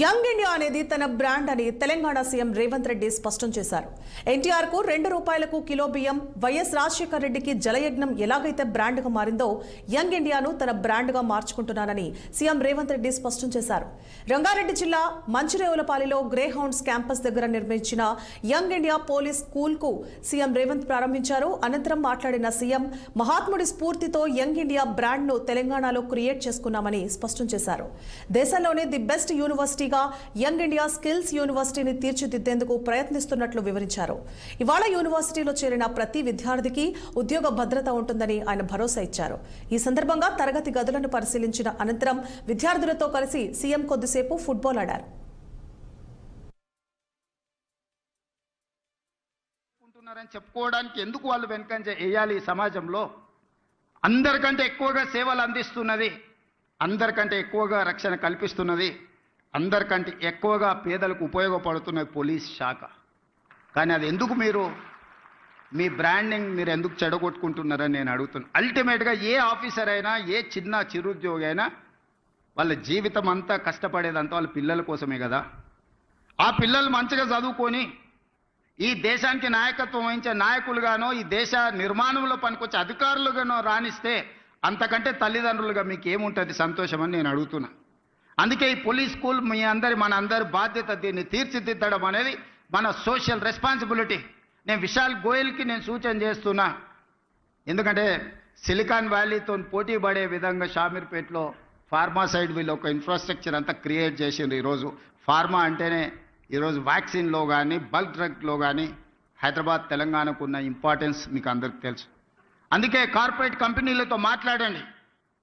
Young India అనేది తన brand అని తెలంగాణ సీఎం రేవంత్ రెడ్డి స్పష్టం చేశారు. ఎన్టీఆర్ కు ₹2 కిలో బియ్యం, వైఎస్ రాజశేఖర్ రెడ్డికి జలయజ్ఞం ఎలాగైతే బ్రాండ్ గా మారిందో యంగ్ ఇండియాను తన బ్రాండ్ గా మార్చుకుంటున్నానని సీఎం రేవంత్ రెడ్డి స్పష్టం చేశారు. రంగారెడ్డి జిల్లా మంచిరేవులపాలిలో గ్రే హౌండ్స్ క్యాంపస్ దగ్గర నిర్మించిన యంగ్ ఇండియా పోలీస్ స్కూల్ కు సీఎం రేవంత్ ప్రారంభించారు. అనంతరం మాట్లాడిన సీఎం మహాత్ముడి స్ఫూర్తితో యంగ్ ఇండియా బ్రాండ్ ను తెలంగాణలో క్రియేట్ చేసుకున్నామని స్పష్టం చేశారు. దేశంలోనే ది బెస్ట్ యూనివర్సిటీగా యంగ్ ఇండియా స్కిల్స్ యూనివర్సిటీని తీర్చిదిద్దేందుకు ప్రయత్నిస్తున్నట్లు వివరించారు. ఇవాళ యూనివర్సిటీలో చేరిన ప్రతి విద్యార్థికి ఉద్యోగ భద్రత ఉంటుందని ఆయన భరోసా ఇచ్చారు. ఈ సందర్భంగా తరగతి గదులను పరిశీలించిన అనంతరం విద్యార్థులతో కలిసి సీఎం కొద్దిసేపు ఫుట్బాల్ ఆడారు. చెప్పుకోవడానికి ఎందుకు వాళ్ళు వెనకంజ వేయాలి? ఈ సమాజంలో అందరికంటే ఎక్కువగా సేవలు అందిస్తున్నది, అందరికంటే ఎక్కువగా రక్షణ కల్పిస్తున్నది, అందరికంటే ఎక్కువగా పేదలకు ఉపయోగపడుతున్నది పోలీస్ శాఖ. కానీ అది ఎందుకు మీ బ్రాండింగ్ మీరు ఎందుకు చెడగొట్టుకుంటున్నారని నేను అడుగుతున్నాను. అల్టిమేట్గా ఏ ఆఫీసర్ అయినా, ఏ చిన్న చిరుద్యోగి అయినా వాళ్ళ జీవితం అంతా కష్టపడేదంతా వాళ్ళ పిల్లల కోసమే కదా. ఆ పిల్లలు మంచిగా చదువుకొని ఈ దేశానికి నాయకత్వం వహించే నాయకులుగానో, ఈ దేశ నిర్మాణంలో పనికొచ్చే అధికారులుగానో రాణిస్తే అంతకంటే తల్లిదండ్రులుగా మీకు ఏముంటుంది సంతోషం అని నేను అడుగుతున్నా. అందుకే ఈ పోలీస్ స్కూల్ మన అందరి బాధ్యత. దీన్ని తీర్చిదిద్దడం అనేది మన సోషల్ రెస్పాన్సిబిలిటీ. నేను విశాల్ గోయల్కి నేను సూచన చేస్తున్నా. ఎందుకంటే సిలికాన్ వ్యాలీతో పోటీ పడే విధంగా షామీర్పేటలో ఫార్మా సైడ్ వీళ్ళు ఒక ఇన్ఫ్రాస్ట్రక్చర్ అంతా క్రియేట్ చేసిండ్రు. ఈరోజు ఫార్మా అంటేనే ఈరోజు వ్యాక్సిన్లో కానీ, బల్క్ డ్రగ్లో కానీ హైదరాబాద్ తెలంగాణకు ఉన్న ఇంపార్టెన్స్ మీకు అందరికీ తెలుసు. అందుకే కార్పొరేట్ కంపెనీలతో మాట్లాడండి.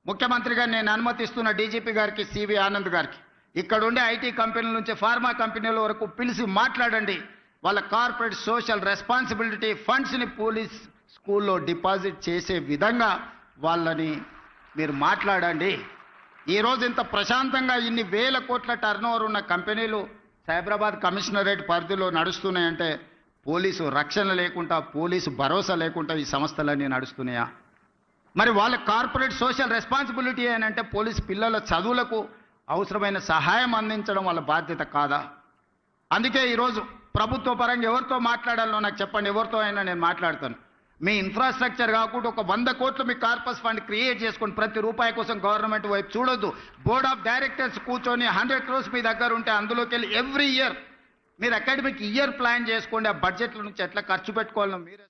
ముఖ్యమంత్రిగా నేను అనుమతిస్తున్న డీజీపీ గారికి, సివి ఆనంద్ గారికి, ఇక్కడ ఉండే ఐటీ కంపెనీల నుంచి ఫార్మా కంపెనీల వరకు పిలిచి మాట్లాడండి. వాళ్ళ కార్పొరేట్ సోషల్ రెస్పాన్సిబిలిటీ ఫండ్స్ని పోలీస్ స్కూల్లో డిపాజిట్ చేసే విధంగా వాళ్ళని మీరు మాట్లాడండి. ఈరోజు ఇంత ప్రశాంతంగా ఇన్ని వేల కోట్ల టర్నోవర్ ఉన్న కంపెనీలు సైబరాబాద్ కమిషనరేట్ పరిధిలో నడుస్తున్నాయంటే పోలీసు రక్షణ లేకుండా, పోలీసు భరోసా లేకుండా ఈ సంస్థలన్నీ నడుస్తున్నాయా? మరి వాళ్ళ కార్పొరేట్ సోషల్ రెస్పాన్సిబిలిటీ అంటే పోలీసు పిల్లల చదువులకు అవసరమైన సహాయం అందించడం వాళ్ళ బాధ్యత కాదా? అందుకే ఈరోజు ప్రభుత్వ పరంగా ఎవరితో మాట్లాడాలో నాకు చెప్పండి. ఎవరితో అయినా నేను మాట్లాడతాను. మీ ఇన్ఫ్రాస్ట్రక్చర్ కాకుండా ఒక 100 కోట్లు మీ కార్పస్ ఫండ్ క్రియేట్ చేసుకొని ప్రతి రూపాయి కోసం గవర్నమెంట్ వైపు చూడొద్దు. బోర్డ్ ఆఫ్ డైరెక్టర్స్ కూర్చొని 100 crores మీ దగ్గర ఉంటే అందులోకి వెళ్ళి ఎవ్రీ ఇయర్ మీరు అకాడమిక్ ఇయర్ ప్లాన్ చేసుకోండి. ఆ బడ్జెట్ల నుంచి ఎట్లా ఖర్చు పెట్టుకోవాలో మీరే